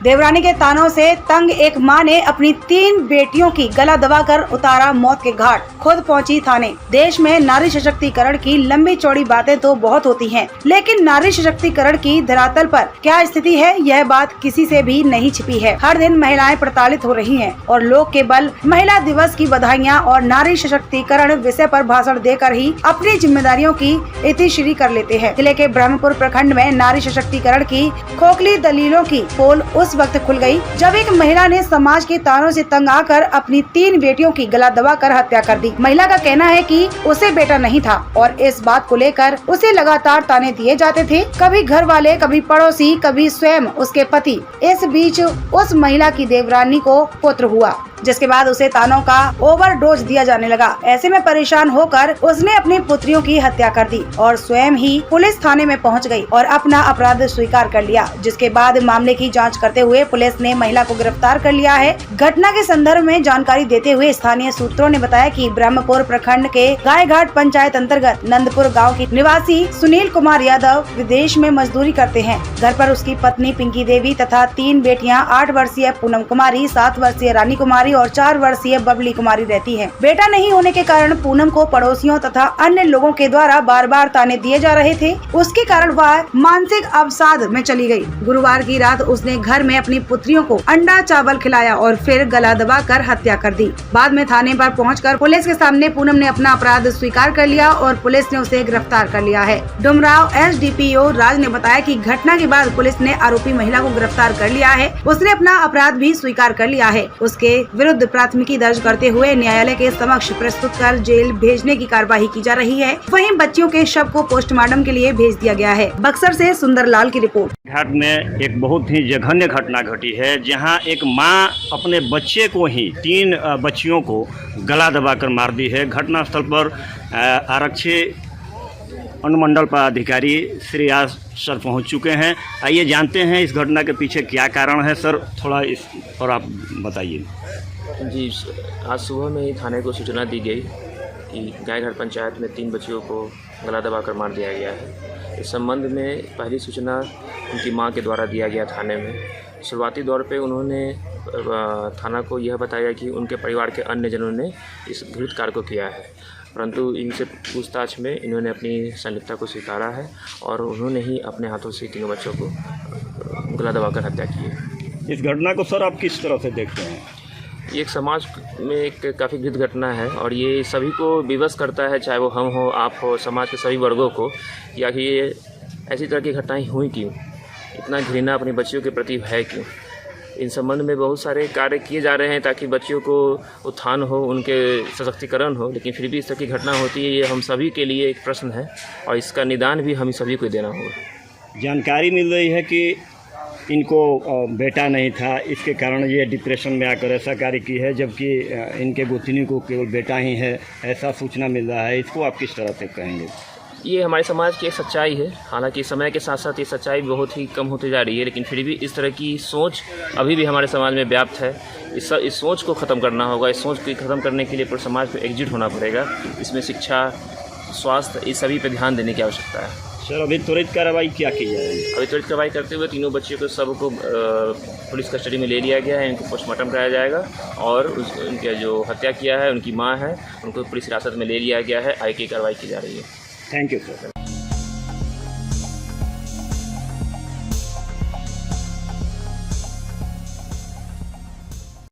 देवरानी के तानों से तंग एक मां ने अपनी 3 बेटियों की गला दबाकर उतारा मौत के घाट, खुद पहुंची थाने। देश में नारी सशक्तिकरण की लंबी चौड़ी बातें तो बहुत होती हैं, लेकिन नारी सशक्तिकरण की धरातल पर क्या स्थिति है, यह बात किसी से भी नहीं छिपी है। हर दिन महिलाएं प्रताड़ित हो रही हैं और लोग केवल महिला दिवस की बधाइयां और नारी सशक्तिकरण विषय पर भाषण देकर ही अपनी जिम्मेदारियों की इतिश्री कर लेते हैं। जिले के ब्रह्मपुर प्रखंड में नारी सशक्तिकरण की खोखली दलीलों की पोल उस वक्त खुल गई जब एक महिला ने समाज के तानों से तंग आकर अपनी 3 बेटियों की गला दबाकर हत्या कर दी। महिला का कहना है कि उसे बेटा नहीं था और इस बात को लेकर उसे लगातार ताने दिए जाते थे, कभी घर वाले, कभी पड़ोसी, कभी स्वयं उसके पति। इस बीच उस महिला की देवरानी को पुत्र हुआ, जिसके बाद उसे तानों का ओवरडोज दिया जाने लगा। ऐसे में परेशान होकर उसने अपनी पुत्रियों की हत्या कर दी और स्वयं ही पुलिस थाने में पहुंच गई और अपना अपराध स्वीकार कर लिया। जिसके बाद मामले की जांच करते हुए पुलिस ने महिला को गिरफ्तार कर लिया है। घटना के संदर्भ में जानकारी देते हुए स्थानीय सूत्रों ने बताया कि ब्रह्मपुर प्रखंड के गायघाट पंचायत अंतर्गत नंदपुर गाँव की निवासी सुनील कुमार यादव विदेश में मजदूरी करते हैं। घर पर उसकी पत्नी पिंकी देवी तथा 3 बेटियां 8 वर्षीय पूनम कुमारी, 7 वर्षीय रानी कुमारी और 4 वर्षीय बबली कुमारी रहती हैं। बेटा नहीं होने के कारण पूनम को पड़ोसियों तथा अन्य लोगों के द्वारा बार बार ताने दिए जा रहे थे। उसके कारण वह मानसिक अवसाद में चली गई। गुरुवार की रात उसने घर में अपनी पुत्रियों को अंडा चावल खिलाया और फिर गला दबाकर हत्या कर दी। बाद में थाने पर पहुंचकर पुलिस के सामने पूनम ने अपना अपराध स्वीकार कर लिया और पुलिस ने उसे गिरफ्तार कर लिया है। डुमराव एसडीपीओ राज ने बताया कि घटना के बाद पुलिस ने आरोपी महिला को गिरफ्तार कर लिया है। उसने अपना अपराध भी स्वीकार कर लिया है। उसके विरुद्ध प्राथमिकी दर्ज करते हुए न्यायालय के समक्ष प्रस्तुत कर जेल भेजने की कार्यवाही की जा रही है। वहीं बच्चियों के शव को पोस्टमार्टम के लिए भेज दिया गया है। बक्सर से सुंदरलाल की रिपोर्ट। घाट में एक बहुत ही जघन्य घटना घटी है, जहां एक मां अपने बच्चे को ही 3 बच्चियों को गला दबाकर मार दी है। घटनास्थल पर आरक्षी अनुमंडल पदाधिकारी श्री आस सर पहुंच चुके हैं। आइए जानते हैं इस घटना के पीछे क्या कारण है। सर थोड़ा इस और आप बताइए। जी, आज सुबह में ही थाने को सूचना दी गई कि गायघाट पंचायत में 3 बच्चियों को गला दबाकर मार दिया गया है। इस संबंध में पहली सूचना उनकी मां के द्वारा दिया गया थाने में। शुरुआती दौर पे उन्होंने थाना को यह बताया कि उनके परिवार के अन्य जनों ने इस घृत कार्य को किया है, परंतु इनसे पूछताछ में इन्होंने अपनी संलिप्तता को स्वीकारा है और उन्होंने ही अपने हाथों से 3 बच्चों को गला दबाकर हत्या की है। इस घटना को सर आप किस तरह से देखते हैं? ये एक समाज में एक काफ़ी घृत घटना है और ये सभी को विवश करता है, चाहे वो हम हो, आप हो, समाज के सभी वर्गों को, कि आखिर ये ऐसी तरह की घटनाएं हुई क्यों, इतना घृणा अपनी बच्चियों के प्रति है क्यों। इन संबंध में बहुत सारे कार्य किए जा रहे हैं ताकि बच्चियों को उत्थान हो, उनके सशक्तिकरण हो, लेकिन फिर भी इस तरह की घटना होती है। ये हम सभी के लिए एक प्रश्न है और इसका निदान भी हम सभी को देना होगा। जानकारी मिल रही है कि इनको बेटा नहीं था, इसके कारण ये डिप्रेशन में आकर ऐसा कार्य की है, जबकि इनके गोतनी को केवल बेटा ही है, ऐसा सूचना मिल रहा है। इसको आप किस तरह से कहेंगे? ये हमारे समाज की एक सच्चाई है। हालांकि समय के साथ साथ ये सच्चाई बहुत ही कम होती जा रही है, लेकिन फिर भी इस तरह की सोच अभी भी हमारे समाज में व्याप्त है। इस सोच को ख़त्म करना होगा। इस सोच को ख़त्म करने के लिए पूरे समाज को एकजुट होना पड़ेगा। इसमें शिक्षा, स्वास्थ्य, इस सभी पर ध्यान देने की आवश्यकता है। सर अभी त्वरित कार्रवाई क्या की जाएगी? अभी त्वरित कार्रवाई करते हुए 3 बच्चियों को सबको पुलिस कस्टडी में ले लिया गया है। इनको पोस्टमार्टम कराया जाएगा और उनके जो हत्या किया है, उनकी मां है, उनको पुलिस हिरासत में ले लिया गया है। आगे की कार्रवाई की जा रही है। Thank you sir.